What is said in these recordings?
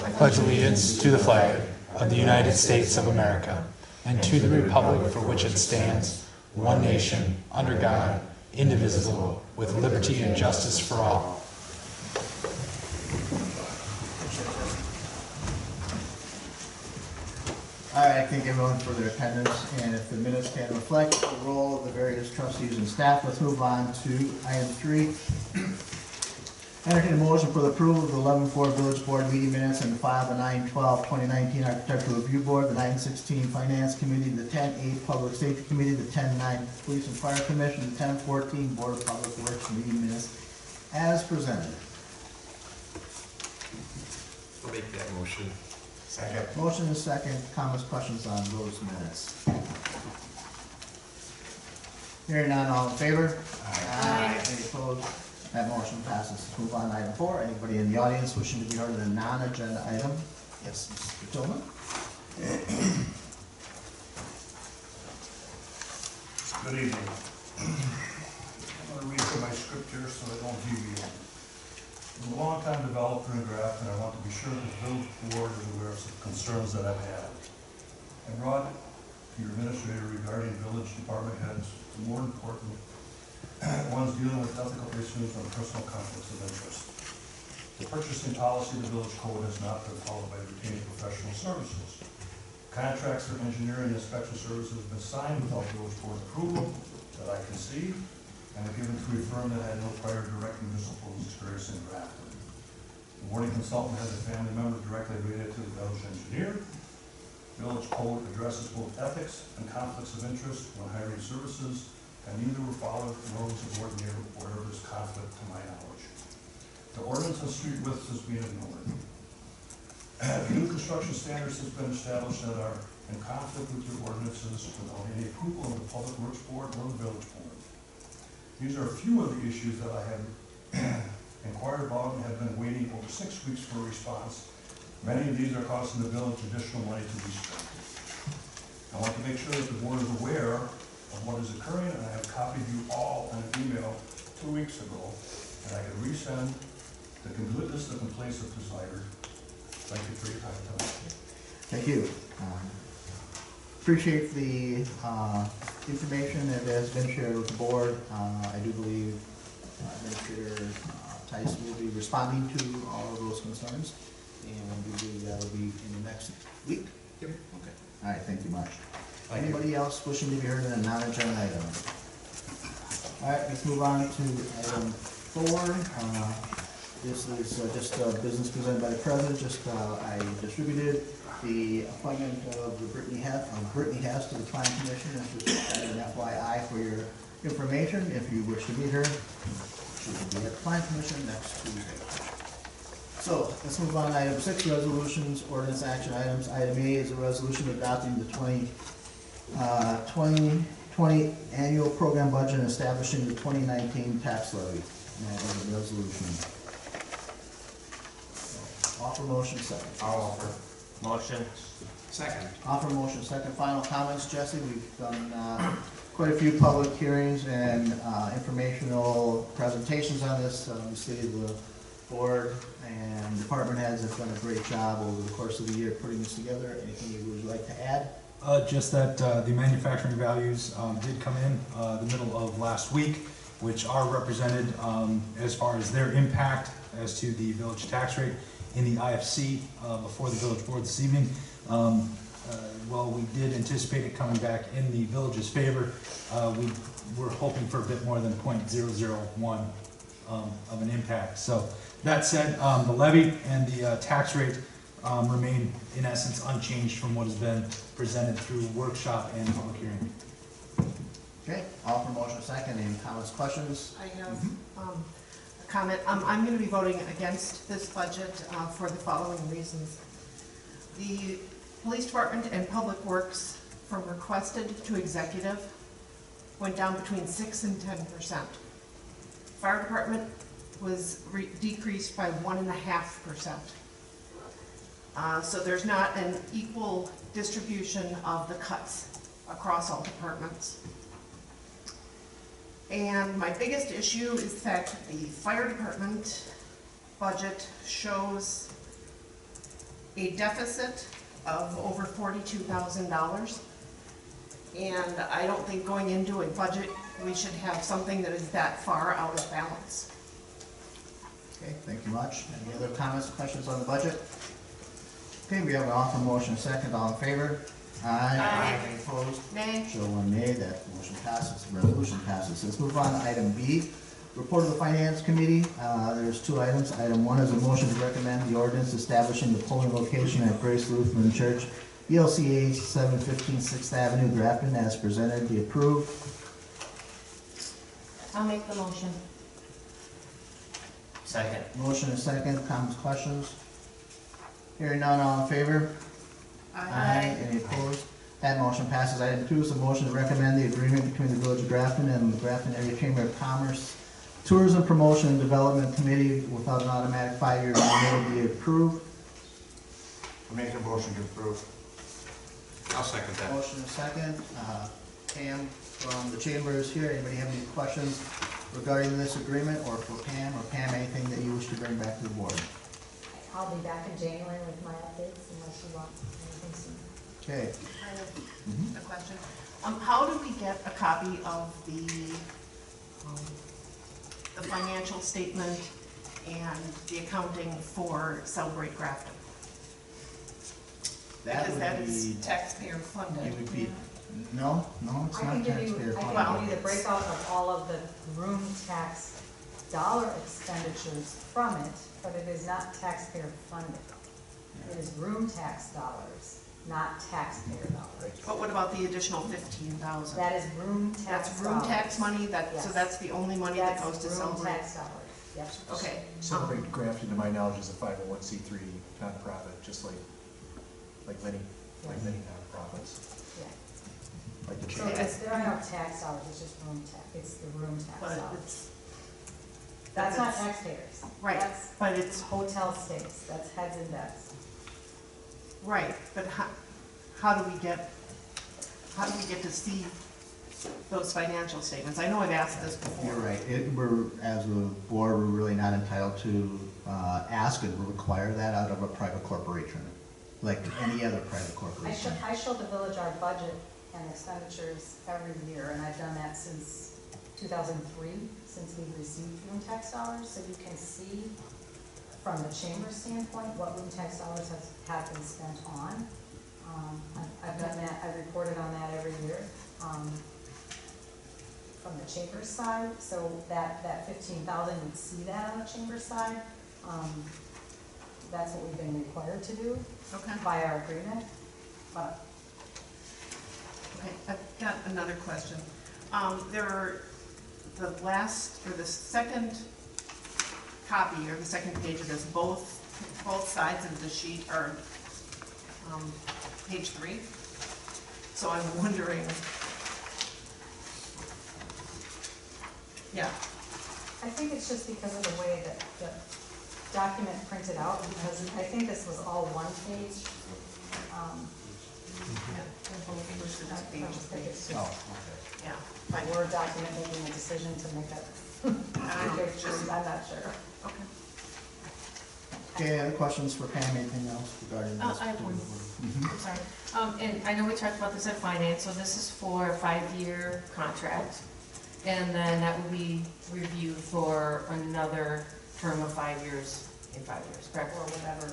I pledge allegiance to the flag of the United States of America and to the republic for which it stands, one nation, under God, indivisible, with liberty and justice for all. All right, I thank everyone for their attendance, and if the minutes can reflect the role of the various trustees and staff, let's move on to item 3. Entertain a motion for the approval of the 11-4 Village Board meeting minutes and the file the 9/12/2019 Architectural Review Board, the 9/16 Finance Committee, the 10/8 Public Safety Committee, the 10/9 Police and Fire Commission, the 10/14 Board of Public Works meeting minutes as presented. I'll make that motion. Second. Motion is second. Comments, questions on those minutes? Hearing none, all in favor? Aye. Any opposed? That motion passes. Let's move on to item 4. Anybody in the audience wishing to be heard on a non-agenda item? Yes, Mr. Tillman? Good evening. I'm going to read from my script here so I don't deviate. I'm a long-time developer in Grafton, and I want to be sure that the village board is aware of some concerns that I've had. I brought to your administrator regarding village department heads, the more important ones dealing with ethical issues and personal conflicts of interest. The purchasing policy of the village code has not been followed by retaining professional services. Contracts for engineering and inspection services have been signed without village board approval that I can see, and are given to a firm that had no prior direct municipal experience in Grafton. The warning consultant has a family member directly related to the village engineer. Village code addresses both ethics and conflicts of interest when hiring services, and neither were followed nor was the board made aware of this conflict to my knowledge. The ordinance on street widths is being ignored. New construction standards has been established that are in conflict with your ordinances without any approval of the Public Works Board or the Village Board. These are a few of the issues that I have inquired about and have been waiting over 6 weeks for a response. Many of these are costing the village additional money to be spent. I want to make sure that the board is aware of what is occurring, and I have copied you all on an email 2 weeks ago, and I can resend the complete list of complaints if desired. Thank you for your time tonight. Thank you. Appreciate the information that has been shared with the board. I do believe Administrator Tice will be responding to all of those concerns, and we believe that will be in the next week. Yep. Okay. All right, thank you much. Thank you. Anybody else wishing to be heard in a non-agenda item? All right, let's move on to item 4. This is just business presented by the president. I distributed the appointment of Brittany Hess to the Planning Commission. This is an FYI for your information. If you wish to meet her, she will be at the Planning Commission next Tuesday. So let's move on to item 6, resolutions, ordinance action items. Item A is a resolution adopting the 2020 annual program budget and establishing the 2019 tax levy. And that is a resolution. Offer motion second. I'll offer. Motion. Second. Offer motion second. Final comments, Jesse? We've done quite a few public hearings and informational presentations on this. Obviously, the board and department heads have done a great job over the course of the year putting this together. Anything you would like to add? Just that the manufacturing values did come in the middle of last week, which are represented as far as their impact as to the village tax rate in the IFC before the village board this evening. While we did anticipate it coming back in the village's favor, we were hoping for a bit more than 0.001 of an impact. So that said, the levy and the tax rate remain in essence unchanged from what has been presented through workshop and public hearing. Okay, offer motion second. Any comments, questions? I have a comment. I'm going to be voting against this budget for the following reasons. The police department and public works from requested to executive went down between 6 and 10%. Fire department was decreased by 1.5%. So there's not an equal distribution of the cuts across all departments. And my biggest issue is that the fire department budget shows a deficit of over $42,000. And I don't think going into a budget, we should have something that is that far out of balance. Okay, thank you much. Any other comments, questions on the budget? Okay, we have an offer, motion, second, all in favor? Aye. Any opposed? Nay? Show one nay, that motion passes, resolution passes. Let's move on to item B, report of the finance committee. There's two items. Item one is a motion to recommend the ordinance establishing the polling location at Grace Lutheran Church, ELCA 715 6th Avenue, Grafton, as presented, be approved. I'll make the motion. Second. Motion is second, comments, questions? Hearing none, all in favor? Any opposed? That motion passes. Item two is a motion to recommend the agreement between the Village of Grafton and the Grafton Area Chamber of Commerce Tourism Promotion and Development Committee without an automatic 5-year renewal be approved. I'll make a motion to approve. I'll second that. Motion is second. Pam from the chamber is here. Anybody have any questions regarding this agreement, or for Pam, or Pam, anything that you wish to bring back to the board? I'll be back in January with my updates unless you want anything sooner. Okay. I have a question. How do we get a copy of the financial statement and the accounting for Celebrate Grafton? Because that is taxpayer funded. It would be, no, it's I not can give taxpayer you, funded. I can give you the breakout of all of the room tax dollar expenditures from it, but it is not taxpayer funded. It is room tax dollars, not taxpayer dollars. But what about the additional 15,000? That is room tax That's room tax dollars. money, so Yes. that's the only money that goes to That's room Celebrate? tax dollars, yep. Okay. Celebrate Grafton, to my knowledge, is a 501c3 nonprofit, just like many nonprofits, Yeah. like the So chamber. it's, there are no tax dollars, it's just room tax, it's the room tax But dollars. it's, That's not it's- taxpayers. Right, That's but it's, hotel stays, that's heads and beds. right, but how do we get to see those financial statements? I know I've asked this before. You're right. We're, as a board, we're really not entitled to ask and require that out of a private corporation, like any other private corporation. I show the village our budget and expenditures every year, and I've done that since 2003, since we've received room tax dollars, so you can see from the chamber standpoint what room tax dollars have been spent on. I've done that, I reported on that every year. From the chamber's side, so that 15,000, you'd see that on the chamber's side. That's what we've been required to do Okay. by our agreement, but Okay, I've got another question. The second copy, or the second page of this, both sides of the sheet are, page 3. So I'm wondering, yeah, I think it's just because of the way that the document printed out, because I think this was all one page. Oh, yeah, fine. Word document making a decision to make that. I'm not sure. Okay. okay, other questions for Pam? Anything else regarding this? I have one. Mhm. I'm sorry. And I know we talked about this at finance, so this is for a 5-year contract. And then that will be reviewed for another term of 5 years in 5 years, correct? Or whatever.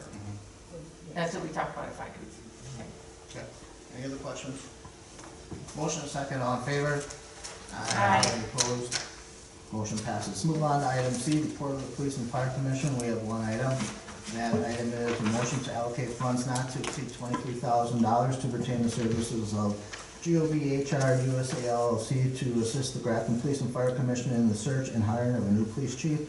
That's what we talked about at finance. Okay. Any other questions? Motion is second, all in favor? Aye. Any opposed? Motion passes. Move on to item C, report of the Police and Fire Commission. We have one item. That item is a motion to allocate funds not to exceed $23,000 to retain the services of GOVHR USA LLC to assist the Grafton Police and Fire Commission in the search and hiring of a new police chief,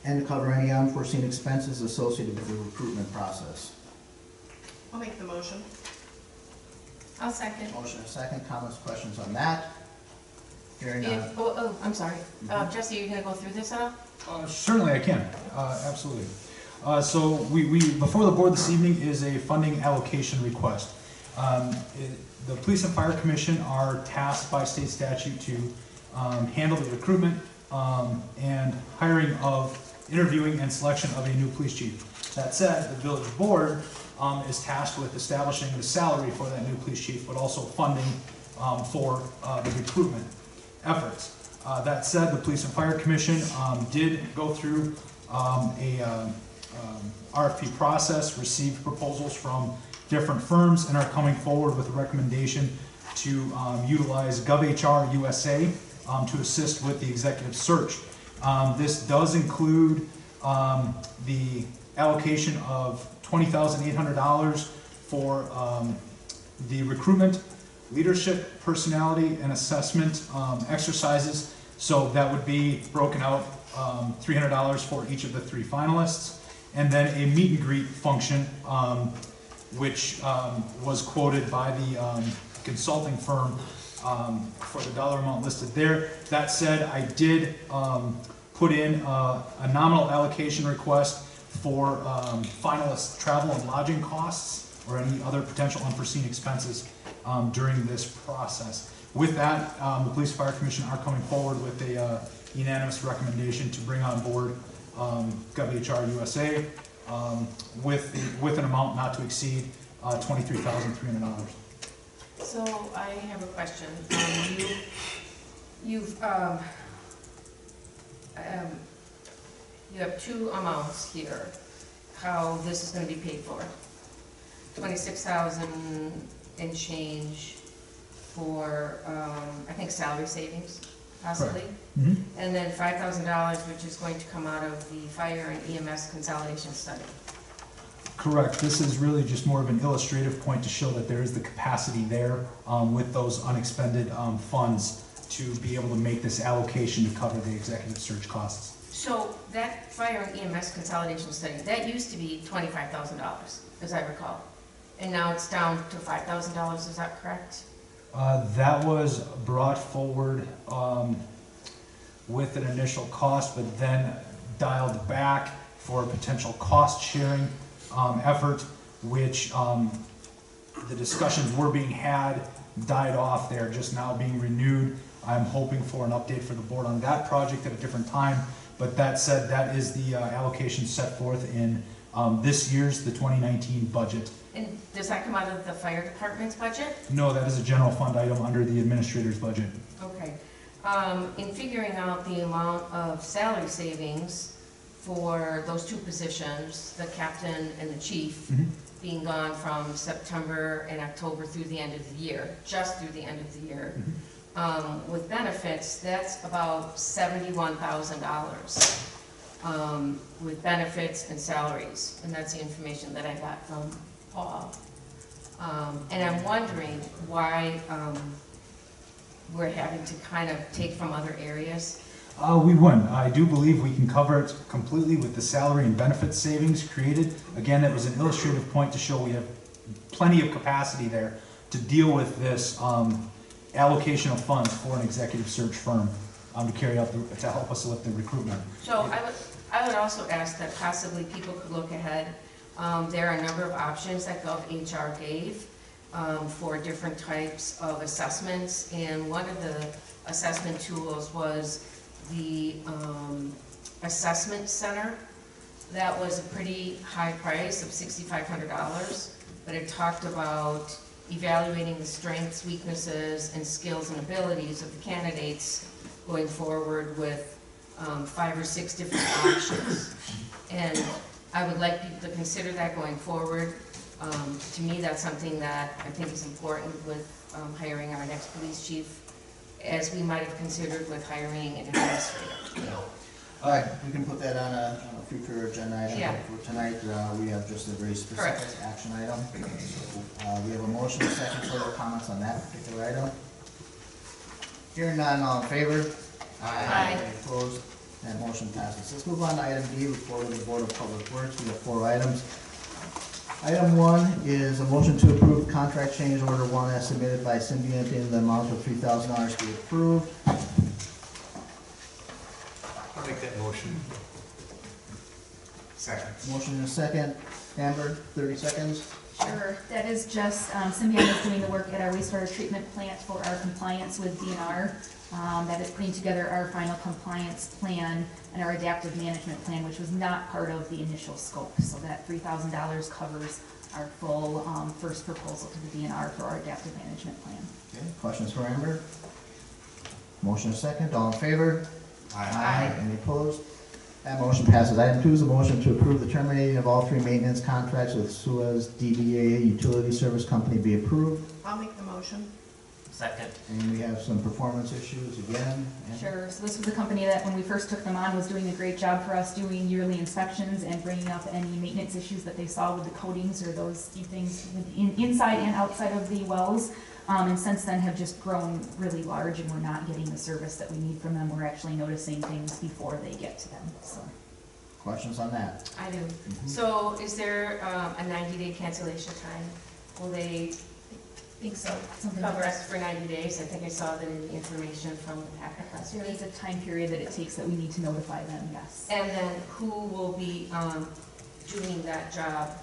and to cover any unforeseen expenses associated with the recruitment process. I'll make the motion. I'll second. Motion is second. Comments, questions on that? Hearing none. I'm sorry. Jesse, are you gonna go through this at all? Certainly I can, absolutely. So we, before the board this evening is a funding allocation request. The Police and Fire Commission are tasked by state statute to handle the recruitment and hiring of, interviewing and selection of a new police chief. That said, the village board is tasked with establishing the salary for that new police chief, but also funding for the recruitment efforts. That said, the Police and Fire Commission did go through a RFP process, received proposals from different firms, and are coming forward with a recommendation to utilize GovHR USA to assist with the executive search. This does include the allocation of $20,800 for the recruitment, leadership, personality, and assessment exercises. So that would be broken out $300 for each of the 3 finalists, and then a meet and greet function, which was quoted by the consulting firm for the dollar amount listed there. That said, I did put in a nominal allocation request for finalist travel and lodging costs or any other potential unforeseen expenses during this process. With that, the Police and Fire Commission are coming forward with a unanimous recommendation to bring on board GovHR USA with an amount not to exceed $23,300. So I have a question. You have 2 amounts here, how this is gonna be paid for. 26,000 and change for, I think salary savings, possibly. Mhm. And then $5,000, which is going to come out of the fire and EMS consolidation study. Correct. This is really just more of an illustrative point to show that there is the capacity there with those unexpended funds to be able to make this allocation to cover the executive search costs. So that fire and EMS consolidation study, that used to be $25,000, as I recall. And now it's down to $5,000, is that correct? That was brought forward with an initial cost, but then dialed back for a potential cost-sharing effort, which the discussions were being had, died off. They're just now being renewed. I'm hoping for an update for the board on that project at a different time. But that said, that is the allocation set forth in this year's, the 2019 budget. And does that come out of the fire department's budget? No, that is a general fund item under the administrator's budget. Okay. In figuring out the amount of salary savings for those 2 positions, the captain and the chief, being gone from September and October through the end of the year, just through the end of the year, with benefits, that's about $71,000 with benefits and salaries. And that's the information that I got from Paul. And I'm wondering why we're having to kind of take from other areas. We wouldn't. I do believe we can cover it completely with the salary and benefits savings created. Again, it was an illustrative point to show we have plenty of capacity there to deal with this allocation of funds for an executive search firm to carry out, to help us with the recruitment. So I would also ask that possibly people could look ahead. There are a number of options that GovHR gave for different types of assessments, and one of the assessment tools was the assessment center. That was a pretty high price of $6,500, but it talked about evaluating the strengths, weaknesses, and skills and abilities of the candidates going forward with 5 or 6 different options. And I would like people to consider that going forward. To me, that's something that I think is important with hiring our next police chief, as we might have considered with hiring an administrator. All right, we can put that on a future agenda item. Yeah. For tonight, we have just a very specific Correct. action item. So, we have a motion, a second, further comments on that particular item. Hearing none, all in favor? Aye. Any opposed? That motion passes. Let's move on to item D, report of the Board of Public Works. We have 4 items. Item 1 is a motion to approve contract change order 1 as submitted by Symbiont in the amount of $3,000 to be approved. I'll make that motion. Second. Motion and a second. Amber, 30 seconds. Sure, that is just, Symbiont is doing the work at our wastewater treatment plant for our compliance with DNR that is putting together our final compliance plan and our adaptive management plan, which was not part of the initial scope. So that $3,000 covers our full first proposal to the DNR for our adaptive management plan. Okay, questions for Amber? Motion is second, all in favor? Aye. Any opposed? That motion passes. Item 2 is a motion to approve the terminating of all 3 maintenance contracts with Suez DBA Utility Service Company be approved. I'll make the motion. Second. And we have some performance issues again. Amber? Sure, so this was a company that when we first took them on was doing a great job for us doing yearly inspections and bringing up any maintenance issues that they saw with the coatings or those few things inside and outside of the wells. And since then have just grown really large and we're not getting the service that we need from them. We're actually noticing things before they get to them, so. Questions on that? I do. So is there a 90-day cancellation time? Will they I think so, something like cover that. us for 90 days? I think I saw that in the information from the packet last There week. is a time period that it takes that we need to notify them, yes. And then who will be doing that job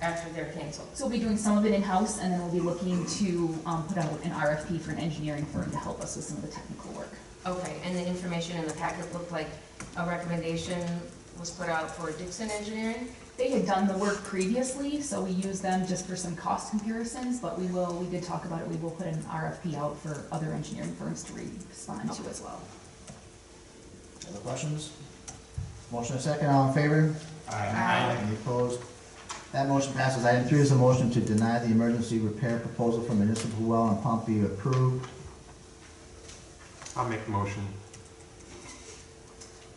after they're canceled? So we'll be doing some of it in-house, and then we'll be looking to put out an RFP for an engineering firm to help us with some of the technical work. Okay, and the information in the packet looked like a recommendation was put out for Dixon Engineering? They had done the work previously, so we used them just for some cost comparisons, but we did talk about it, we will put an RFP out for other engineering firms to respond to as well. Other questions? Motion is second, all in favor? Aye. Any opposed? That motion passes. Item 3 is a motion to deny the emergency repair proposal for municipal well and pump be approved. I'll make the motion.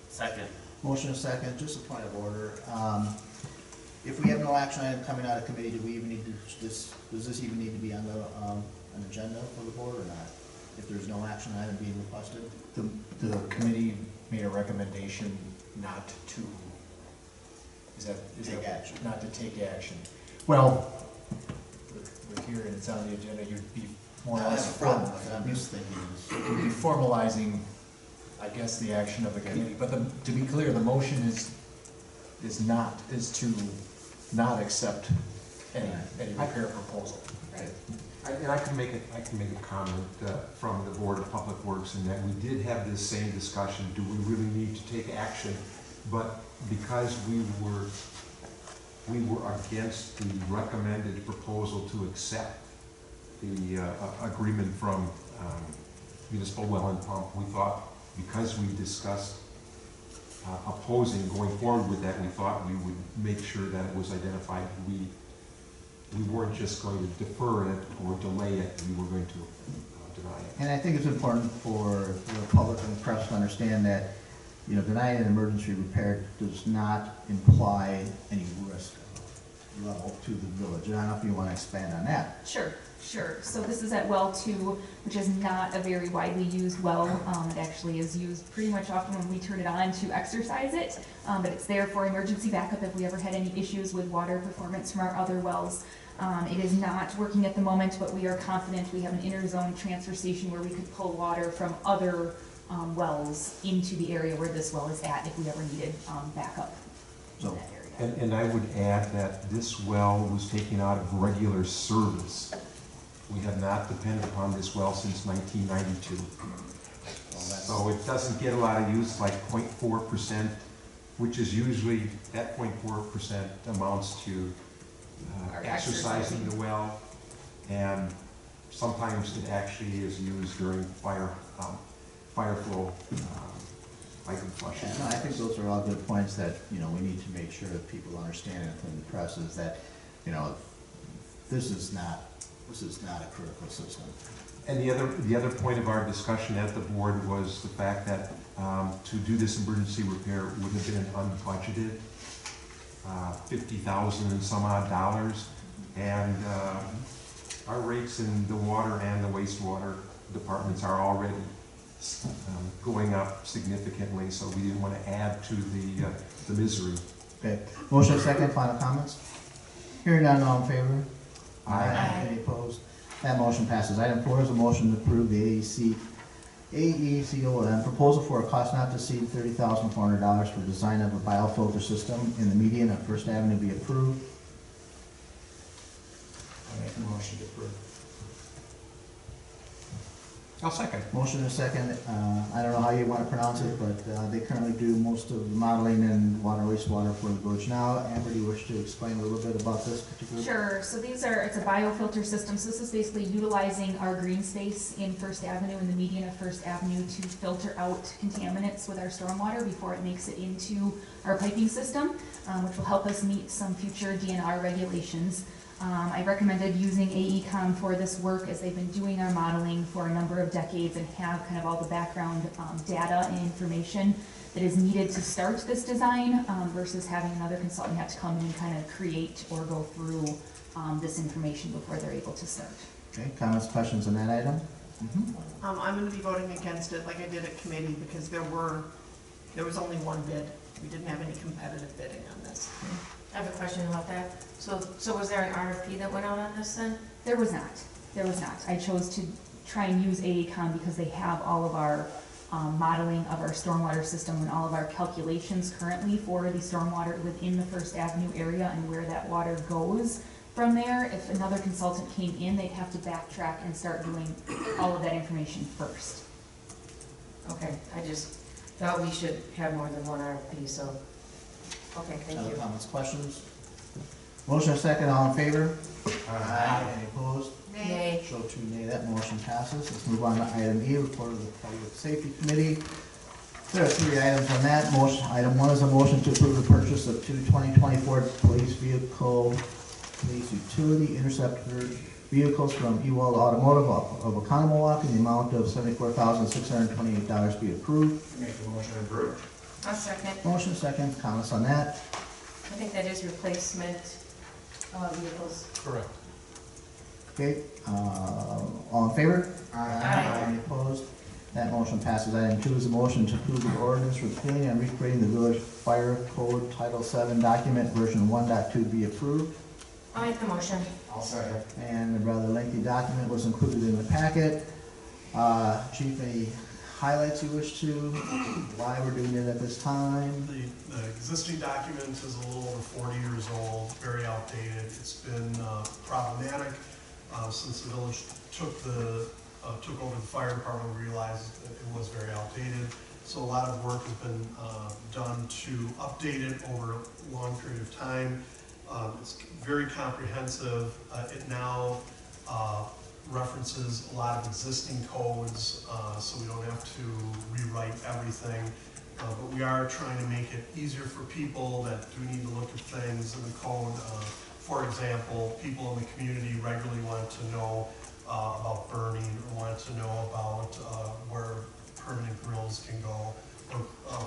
Second. Motion is second, just a point of order. If we have no action item coming out of committee, do we even need to, does this even need to be on the, an agenda for the board or not? If there's no action item being requested? The committee made a recommendation not to, Take action. Not to take action. Well, with here and it's on the agenda, you'd be more or less. That's the problem with it. I'm just thinking is, You'd be formalizing, I guess, the action of the committee. But to be clear, the motion is to not accept any repair proposal. And I can make a comment from the Board of Public Works in that we did have this same discussion, do we really need to take action? But because we were against the recommended proposal to accept the agreement from Municipal Well and Pump, we thought, because we discussed opposing going forward with that, we thought we would make sure that it was identified. We weren't just going to defer it or delay it, we were going to deny it. and I think it's important for the public and the press to understand that, you know, denying an emergency repair does not imply any risk level to the village. And I don't know if you want to expand on that. Sure. So this is at well 2, which is not a very widely used well. It actually is used pretty much often when we turn it on to exercise it, but it's there for emergency backup if we ever had any issues with water performance from our other wells. It is not working at the moment, but we are confident we have an inter-zone transfer station where we could pull water from other wells into the area where this well is at if we ever needed backup in So- that area. And I would add that this well was taken out of regular service. We have not depended upon this well since 1992. So it doesn't get a lot of use, like 0.4%, which is usually, that 0.4% amounts to Or exercising the well. And sometimes it actually is used during fire flow, hydrant flushing. And I think those are all good points that, you know, we need to make sure that people understand and from the press is that, you know, this is not a critical system. And the other point of our discussion at the board was the fact that to do this emergency repair would have been unbudgeted, $50,000 and some odd dollars, and our rates in the water and the wastewater departments are already going up significantly, so we didn't want to add to the misery. Okay, motion second, final comments? Hearing none, all in favor? Aye. Any opposed? That motion passes. Item 4 is a motion to approve the AECOM proposal for a cost not to exceed $30,400 for design of a biofilter system in the median of First Avenue be approved. I make a motion to approve. I'll second. Motion and a second, I don't know how you want to pronounce it, but they currently do most of the modeling and water wastewater for the village now. Amber, do you wish to explain a little bit about this particular? Sure, so it's a biofilter system, so this is basically utilizing our green space in First Avenue, in the median of First Avenue, to filter out contaminants with our stormwater before it makes it into our piping system, which will help us meet some future DNR regulations. I recommended using AECom for this work as they've been doing our modeling for a number of decades and have kind of all the background data and information that is needed to start this design versus having another consultant have to come in and kind of create or go through this information before they're able to start. Okay, comments, questions on that item? I'm gonna be voting against it like I did at committee because there was only one bid. We didn't have any competitive bidding on this. I have a question about that. So was there an RFP that went out on this then? There was not. I chose to try and use AECom because they have all of our modeling of our stormwater system and all of our calculations currently for the stormwater within the First Avenue area and where that water goes from there. If another consultant came in, they'd have to backtrack and start doing all of that information first. Okay, I just thought we should have more than one RFP, so, okay, thank Other you. comments, questions? Motion and a second, all in favor? Any opposed? Nay. Show two nay, that motion passes. Let's move on to item E, report of the Public Safety Committee. There are three items on that. Item one is a motion to approve the purchase of two 2024 police utility interceptor vehicles from Ewald Automotive of Oconomowoc in the amount of $74,628 be approved. Make the motion approved. I'll second. Motion second, comments on that? I think that is replacement vehicles. Correct. Okay, all in favor? Aye. Any opposed? That motion passes. Item two is a motion to approve the ordinance repealing and recreating the village fire code Title VII document version 1.2 be approved. I'll make the motion. I'll second. And a rather lengthy document was included in the packet. Chief, any highlights you wish to, why we're doing it at this time? The existing document is a little over 40 years old, very outdated. It's been problematic since the village took over the fire department. We realized that it was very outdated. So a lot of work has been done to update it over a long period of time. It's very comprehensive. It now references a lot of existing codes, so we don't have to rewrite everything. But we are trying to make it easier for people that do need to look at things in the code. For example, people in the community regularly want to know about burning, or want to know about where permanent grills can go, or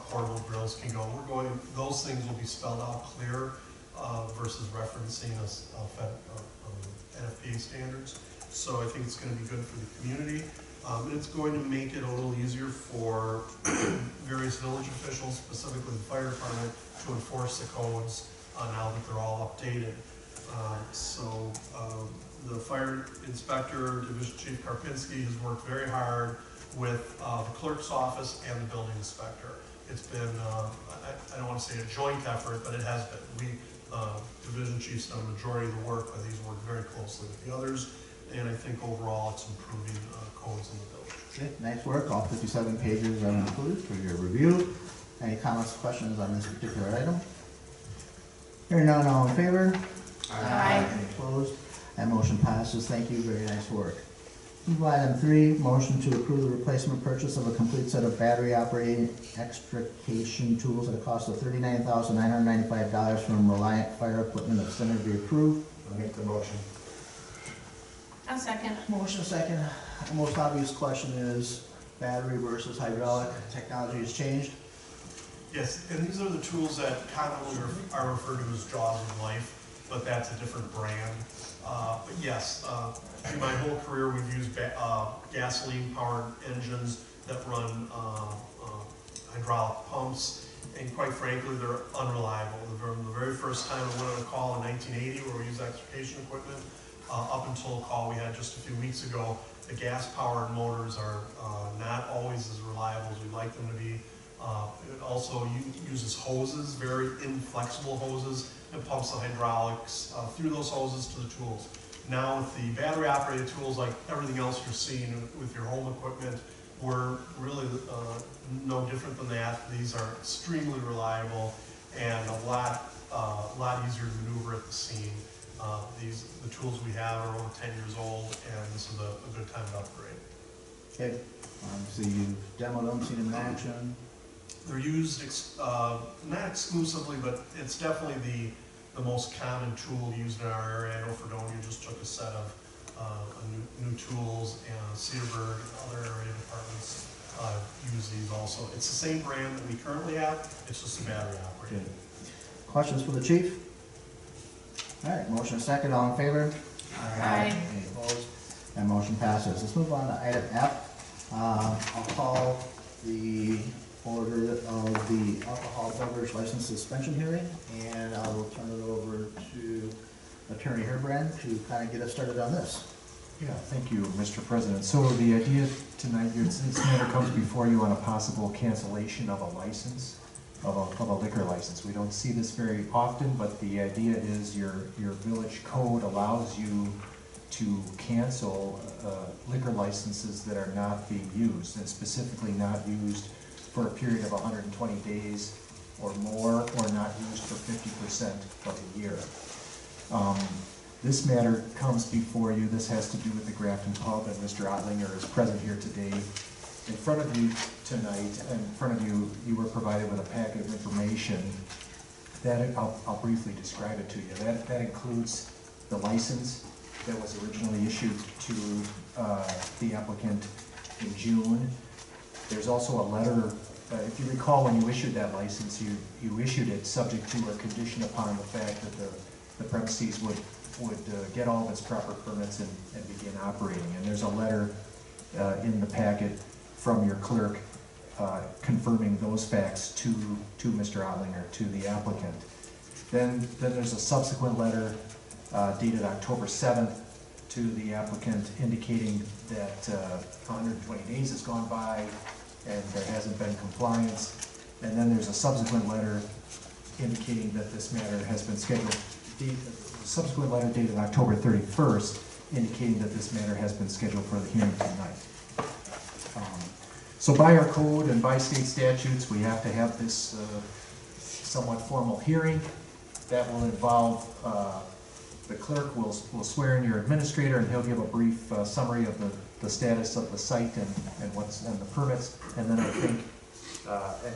portable grills can go. Those things will be spelled out clear versus referencing NFPA standards. So I think it's going to be good for the community. It's going to make it a little easier for various village officials, specifically the fire department, to enforce the codes now that they're all updated. The fire inspector, Division Chief Karpinski, has worked very hard with the clerk's office and the building inspector. It's been, I don't want to say a joint effort, but it has been. Division Chief's done the majority of the work, but he's worked very closely with the others. And I think overall it's improving codes in the village. Okay, nice work. All 57 pages are included for your review. Any comments, questions on this particular item? Hearing none, all in favor? Aye. Any opposed? That motion passes. Thank you. Very nice work. Move to item 3, motion to approve the replacement purchase of a complete set of battery operating extrication tools at a cost of $39,995 from Reliant Fire Equipment of Center be approved. I'll make the motion. I'll second. Motion second. The most obvious question is battery versus hydraulic. Technology has changed. Yes, and these are the tools that commonly are referred to as Jaws of Life, but that's a different brand. But yes, in my whole career we've used gasoline-powered engines that run hydraulic pumps, and quite frankly, they're unreliable. From the very first time I went on a call in 1980 where we used extrication equipment, up until a call we had just a few weeks ago, the gas-powered motors are not always as reliable as we'd like them to be. It also uses hoses, very inflexible hoses, and pumps the hydraulics through those hoses to the tools. Now with the battery operated tools, like everything else you're seeing with your home equipment, we're really no different than that. These are extremely reliable and a lot easier to maneuver at the scene. The tools we have are over 10 years old, and this is a good time to upgrade. Okay, so you've demoed them, seen them in action. They're used not exclusively, but it's definitely the most common tool used in our area. I know Fredonia just took a set of new tools, and Cedarburg and other area departments use these also. It's the same brand that we currently have, it's just a battery operated. Good. Questions for the chief? All right, motion second, all in favor? Aye. Any opposed? And motion passes. Let's move on to item F. I'll call the order of the alcohol beverage license suspension hearing, and I will turn it over to Attorney Herbrand to kind of get us started on this. Yeah, thank you, Mr. President. So the idea tonight, this matter comes before you on a possible cancellation of a license, of a liquor license. We don't see this very often, but the idea is your village code allows you to cancel liquor licenses that are not being used, and specifically not used for a period of 120 days or more, or not used for 50% of the year. This matter comes before you. This has to do with the Grafton Pub, and Mr. Ottlinger is present here today. In front of you tonight, in front of you, you were provided with a packet of information that I'll briefly describe it to you. That includes the license that was originally issued to the applicant in June. There's also a letter, if you recall, when you issued that license, you issued it subject to a condition upon the fact that the premises would get all of its proper permits and begin operating. And there's a letter in the packet from your clerk confirming those facts to Mr. Ottlinger, to the applicant. Then there's a subsequent letter dated October 7th to the applicant indicating that 120 days has gone by and there hasn't been compliance. And then there's a subsequent letter indicating that this matter has been scheduled, subsequent letter dated October 31st indicating that this matter has been scheduled for the hearing tonight. So by our code and by state statutes, we have to have this somewhat formal hearing. That will involve, the clerk will swear in your administrator, and he'll give a brief summary of the status of the site and the permits. And then I think,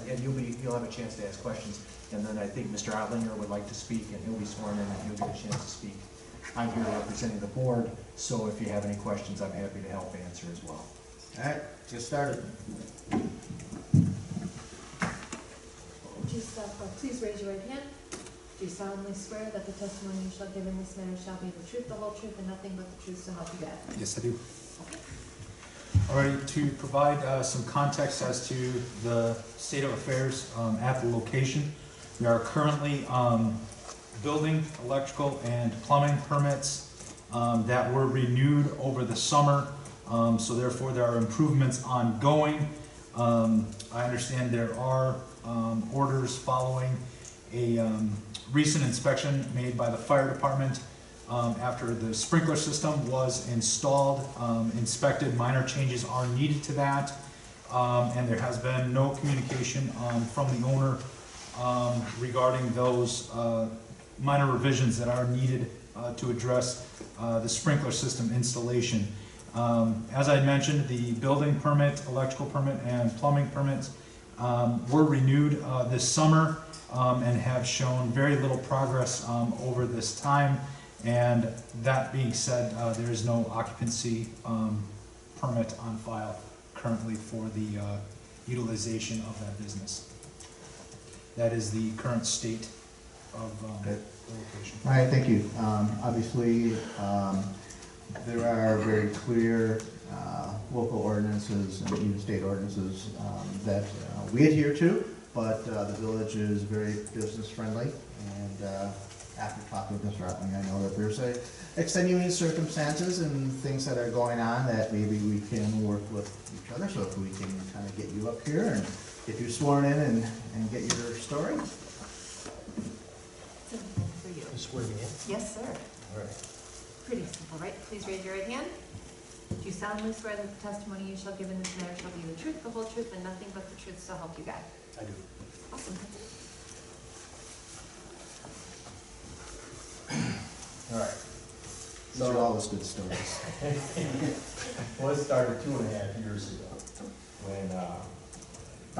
and you'll have a chance to ask questions. And then I think Mr. Ottlinger would like to speak, and he'll be sworn in, and he'll get a chance to speak. I'm here representing the board, so if you have any questions, I'm happy to help answer as well. All right, get started. Please raise your right hand. Do you solemnly swear that the testimony you shall give in this matter shall be the truth, the whole truth, and nothing but the truth, so help you God? Yes, I do. All right, to provide some context as to the state of affairs at the location, we are currently building electrical and plumbing permits that were renewed over the summer, so therefore there are improvements ongoing. I understand there are orders following a recent inspection made by the fire department after the sprinkler system was installed, inspected. Minor changes are needed to that, and there has been no communication from the owner regarding those minor revisions that are needed to address the sprinkler system installation. As I mentioned, the building permit, electrical permit, and plumbing permits were renewed this summer and have shown very little progress over this time. And that being said, there is no occupancy permit on file currently for the utilization of that business. That is the current state of the location. All right, thank you. Obviously, there are very clear local ordinances and even state ordinances that we adhere to, but the village is very business friendly, and after talking with Mr. Ottlinger, I know that there's extenuating circumstances and things that are going on that maybe we can work with each other. So if we can kind of get you up here and get you sworn in and get your story. For you. Swear me in? Yes, sir. All right. Pretty simple, right? Please raise your right hand. Do you solemnly swear that the testimony you shall give in this matter shall be the truth, the whole truth, and nothing but the truth, so help you God? I do. Awesome. All right. These are always good stories. Well, it started 2.5 years ago when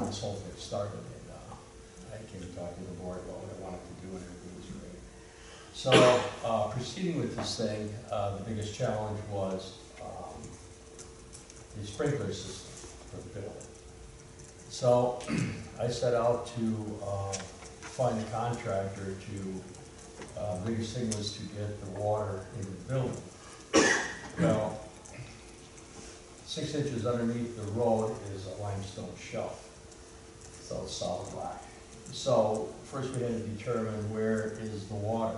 this whole thing started, and I came to talk to the board about what I wanted to do, and everything was great. So, proceeding with this thing, the biggest challenge was the sprinkler system for the building. So, I set out to find a contractor to, biggest thing was to get the water into the building. Well, 6 inches underneath the road is a limestone shelf, so it's solid rock. So first we had to determine where is the water.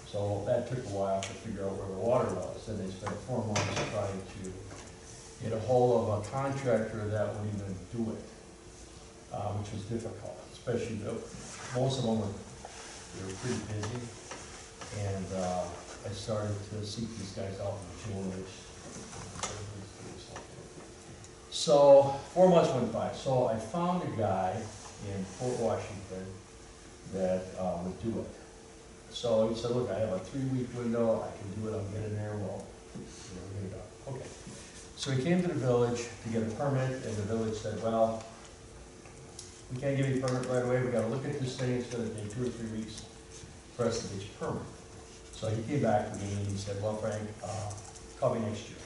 So that took a while to figure out where the water was. Then they spent 4 months trying to get a hold of a contractor that would even do it, which was difficult, especially most of them they were pretty busy. And I started to seek these guys out in the village. So 4 months went by. So I found a guy in Fort Washington that would do it. So he said, look, I have a 3-week window. I can do it. I'll get in there. Well, get it done. Okay. So he came to the village to get a permit, and the village said, well, we can't give you a permit right away. We got to look at this thing. It's going to take 2 or 3 weeks for us to get you a permit. So he came back to me and he said, well, Frank, call me next year,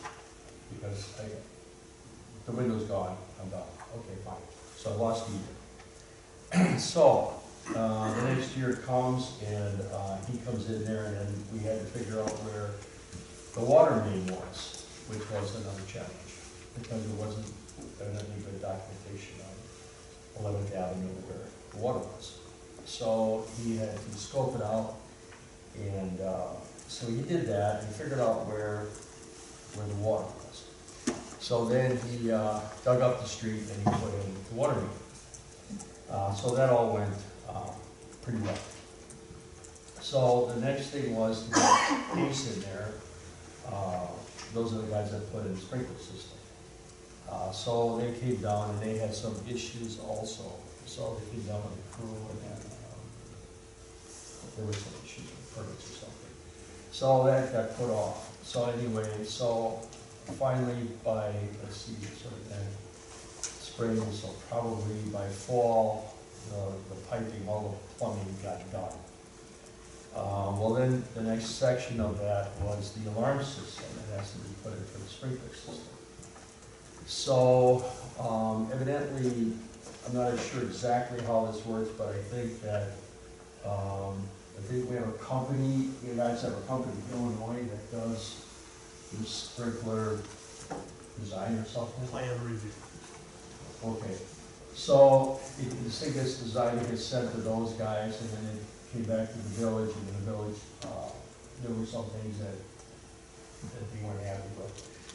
because the window's gone, I'm done. Okay, fine. So I lost a year. So the next year comes, and he comes in there, and then we had to figure out where the water main was, which was another challenge, because there wasn't any good documentation on 11th Avenue where the water was. So he had to scope it out, and so he did that and figured out where the water was. So then he dug up the street and he put in the water main. So that all went pretty well. So the next thing was to get Pace in there. Those are the guys that put in the sprinkler system. So they came down and they had some issues also. So they came down with the crew, and then there were some issues with permits or something. So that got put off. So anyway, so finally by, let's see, sort of then spring, so probably by fall, the piping, all the plumbing got done. Well then, the next section of that was the alarm system that has to be put in for the sprinkler system. So evidently, I'm not sure exactly how this works, but I think that we have a company, you guys have a company in Illinois that does this sprinkler design or something? Plan review. Okay. So this thing gets designed, it gets sent to those guys, and then it came back to the village, and in the village, there were some things that they weren't happy with.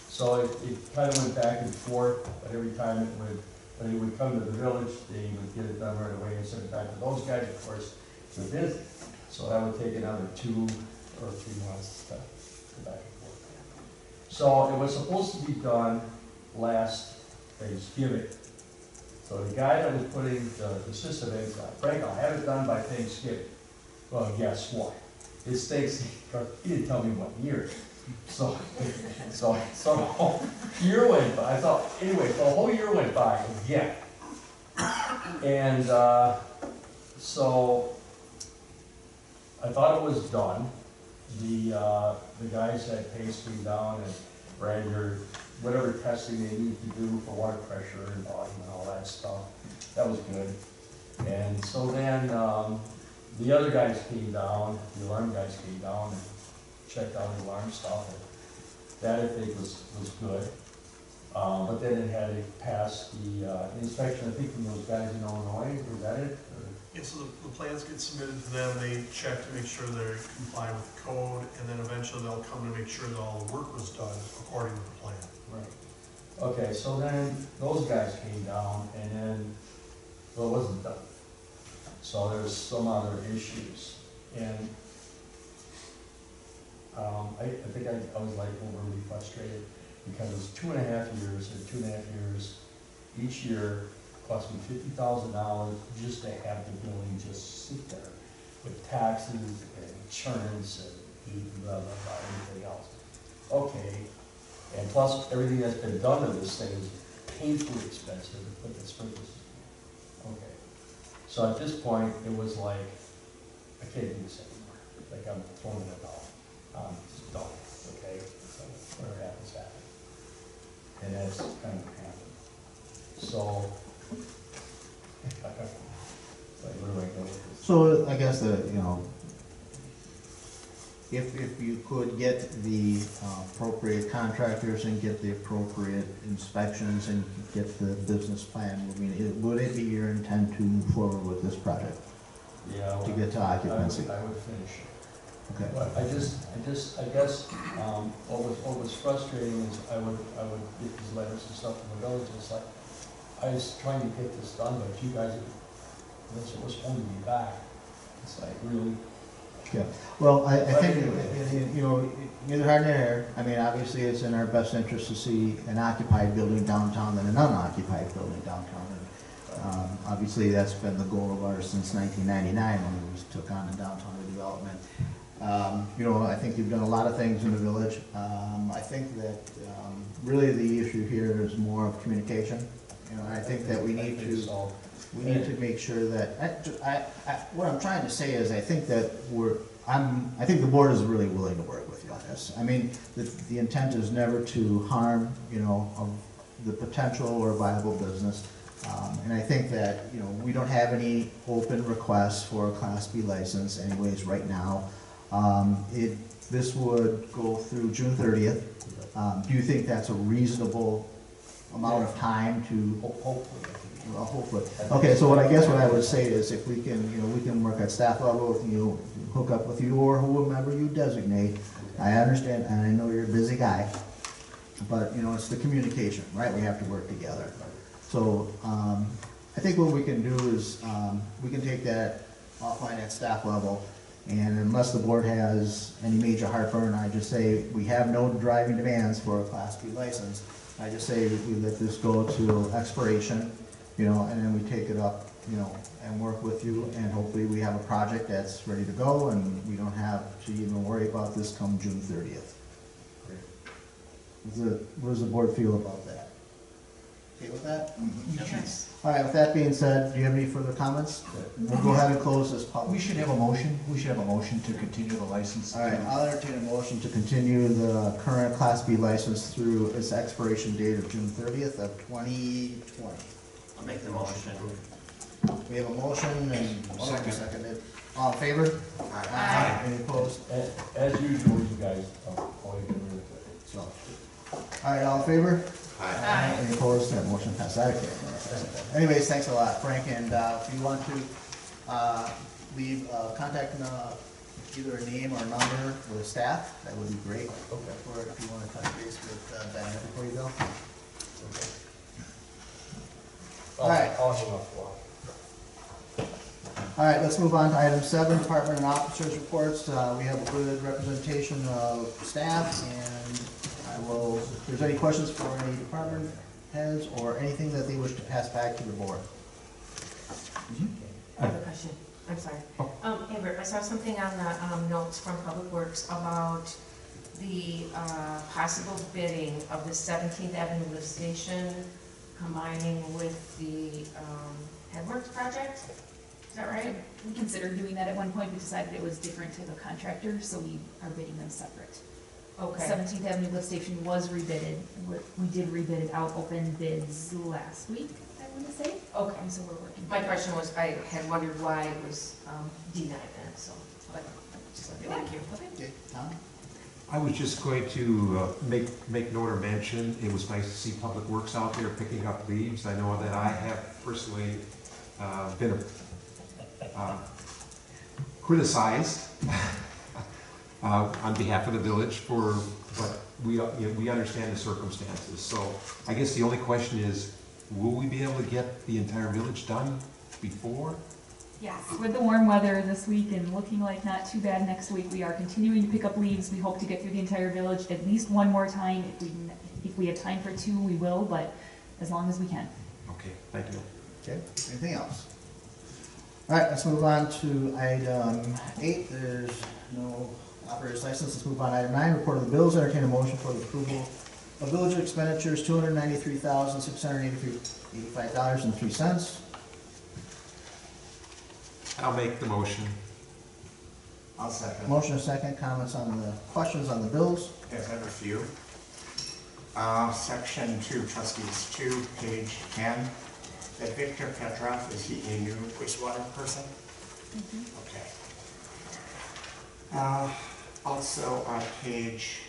So it kind of went back and forth, but every time when it would come to the village, they would get it done right away and send it back to those guys, of course, they're busy. So that would take another 2 or 3 months to go back and forth. So it was supposed to be done last Thanksgiving. So the guy that was putting the system in said, Frank, I'll have it done by Thanksgiving. Well, guess what? It's Thanksgiving. He didn't tell me what year. So the whole year went by. I thought, anyway, the whole year went by again. And so I thought it was done. The guys at Pace came down and ran their whatever testing they need to do for water pressure and volume and all that stuff. That was good. And so then the other guys came down, the alarm guys came down and checked out the alarm stuff. And that I think was good. But then it had to pass the inspection, I think, from those guys in Illinois. Was that it? Or? Yeah, so the plans get submitted to them, they check to make sure they comply with code, and then eventually they'll come to make sure that all the work was done according to the plan. Right. Okay, so then those guys came down, and then, well, it wasn't done. So there's some other issues. And I think I was like overly frustrated because it was 2.5 years, each year cost me $50,000 just to have the building just sit there with taxes and insurance and blah, blah, blah, everything else. Okay, and plus everything that's been done to this thing is painfully expensive to put the sprinklers. Okay, so at this point, it was like, I can't do this anymore. Like I'm throwing it out. It's done, okay? So whatever happens, happens. And that's kind of happened. So, like, where do I go with this? So I guess if you could get the appropriate contractors and get the appropriate inspections and get the business plan, I mean, would it be your intent to move forward with this project? Yeah. To get to occupancy? I would finish. Okay. But I guess, what was frustrating is I would get these letters and stuff from the village, and it's like, I was trying to get this done, but you guys, this was holding me back. It's like, really? Yeah, well, I think, neither hard nor hair. I mean, obviously, it's in our best interest to see an occupied building downtown than an unoccupied building downtown. And obviously, that's been the goal of ours since 1999 when we took on the downtown redevelopment. I think you've done a lot of things in the village. I think that really the issue here is more of communication. I think that we need to make sure that, what I'm trying to say is I think that I think the board is really willing to work with you on this. I mean, the intent is never to harm, the potential or viable business. And I think that, we don't have any open requests for a Class B license anyways right now. This would go through June 30th. Do you think that's a reasonable amount of time to? Hopefully. Well, hopefully. Okay, so what I would say is if we can, we can work at staff level with you, hook up with you or whomever you designate. I understand, and I know you're a busy guy, but, it's the communication, right? We have to work together. So, I think what we can do is, we can take that offline at staff level, and unless the board has any major heartburn, I just say we have no driving demands for a Class B license. I just say we let this go to expiration, and then we take it up, and work with you, and hopefully we have a project that's ready to go, and we don't have to even worry about this come June 30th. What does the board feel about that? Okay with that? Yes. All right, with that being said, do you have any further comments? We'll go ahead and close this public. We should have a motion. We should have a motion to continue the license. All right, I'll entertain a motion to continue the current Class B license through its expiration date of June 30th of 2020. I'll make the motion. We have a motion and seconded. All in favor? Aye. Any opposed? As usual, you guys, always get rid of it. So, all right, all in favor? Aye. Any opposed? That motion passed. Okay. Anyways, thanks a lot, Frank, and if you want to leave contact either a name or a number with staff, that would be great. Okay. Or if you want to touch base with Diana before you go. All right. I'll hang up for a while. All right, let's move on to item 7, department and officers reports. We have a good representation of staff, and if there's any questions for any department heads or anything that they wish to pass back to the board. I have a question. I'm sorry. Amber, I saw something on the notes from Public Works about the possible bidding of the 17th Avenue lift station combining with the Headworks project. Is that right? We considered doing that at one point, we decided it was different type of contractor, so we are bidding them separate. Okay. 17th Avenue lift station was rebid. We did rebid it out, open bids last week, I want to say. Okay. And so we're working. My question was, I had wondered why it was denied then, so, but, thank you. Okay, Tom? I was just going to make note or mention, it was nice to see Public Works out there picking up leaves. I know that I have personally been criticized on behalf of the village but we understand the circumstances. So I guess the only question is, will we be able to get the entire village done before Yes, with the warm weather this week and looking like not too bad next week, we are continuing to pick up leaves. We hope to get through the entire village at least one more time. If we have time for 2, we will, but as long as we can. Okay, thank you. Okay, anything else? All right, let's move on to item 8. There's no operator's license. Let's move on to item 9, report of the bills. Entertain a motion for the approval of village expenditures, $293,685.03. I'll make the motion. I'll second. Motion and second, comments on the, questions on the bills? Yes, I have a few. Section 2, trustees 2, page 10. That Victor Petrov, is he a new wastewater person? Okay. Also on page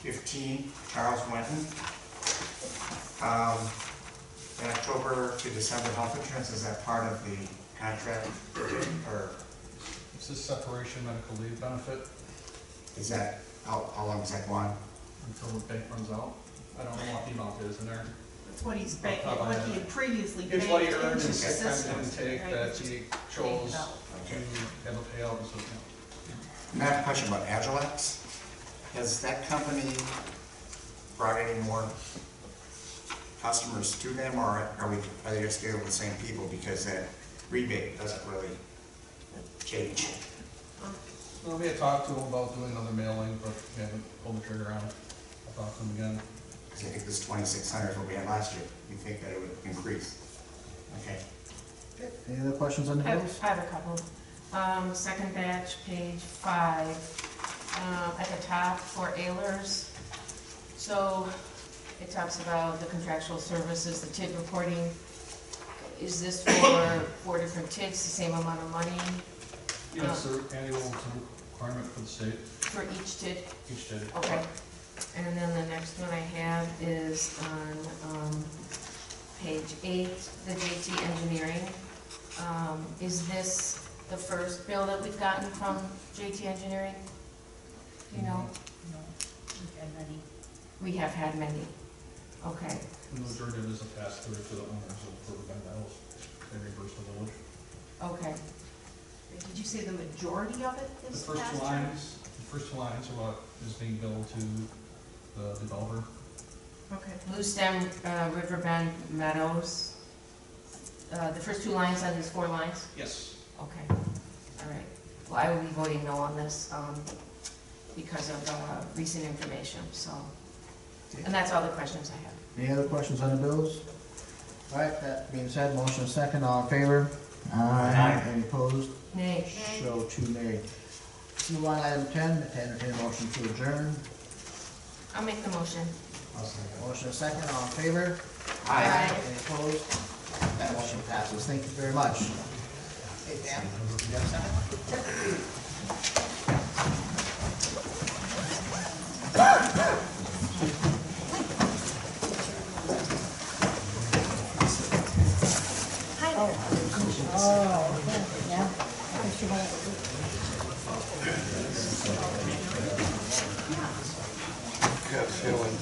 15, Charles Wenton. The October to December health insurance, is that part of the contract, or This is separation medical leave benefit is that, how long does that go on? until the bank runs out. I don't know what the amount is in there. That's what he's banking, what he had previously It's banked what he into earned the in sick time system. intake right? that he chose out. to have a payout, so, And I have a question about Agilex. Has that company brought any more customers to them, or are they just dealing with the same people, because that rebate doesn't really change? well, we had talked to him about doing another mailing, but we haven't pulled the trigger on it. I'll talk to him again. Because I think this 2,600 is what we had last year. You think that it would increase? Okay. Any other questions on the I bills? have a couple. Second batch, page 5, at the top for Ehlers. So it talks about the contractual services, the TID reporting. Is this for 4 different TIDs, the same amount of money Yes, the annual requirement for the state, for each TID? each day. Okay. And then the next one I have is on page 8, the JT Engineering. Is this the first bill that we've gotten from JT Engineering? Do you know? No, we've had many. We have had many. Okay. The majority of it is a pass-through to the owners of Riverbend Metals. They reimburse the village. Okay. Did you say the majority of it The is first passed two through? lines, are what is being billed to the developer. Okay. Blue Stem, Riverbend Meadows. The first 2 lines on these 4 lines? Yes. Okay. All right. Well, I will be voting no on this because of recent information, so. And that's all the questions I have. Any other questions on the bills? All right, that being said, motion and second, all in favor? Aye. Any opposed? Nay. Show 2 nay. Let's move on to item 10, to entertain a motion to adjourn. I'll make the motion. Motion and second, all in favor? Aye. Any opposed? That motion passes. Thank you very much. Hey, Dan, you have a Good feeling.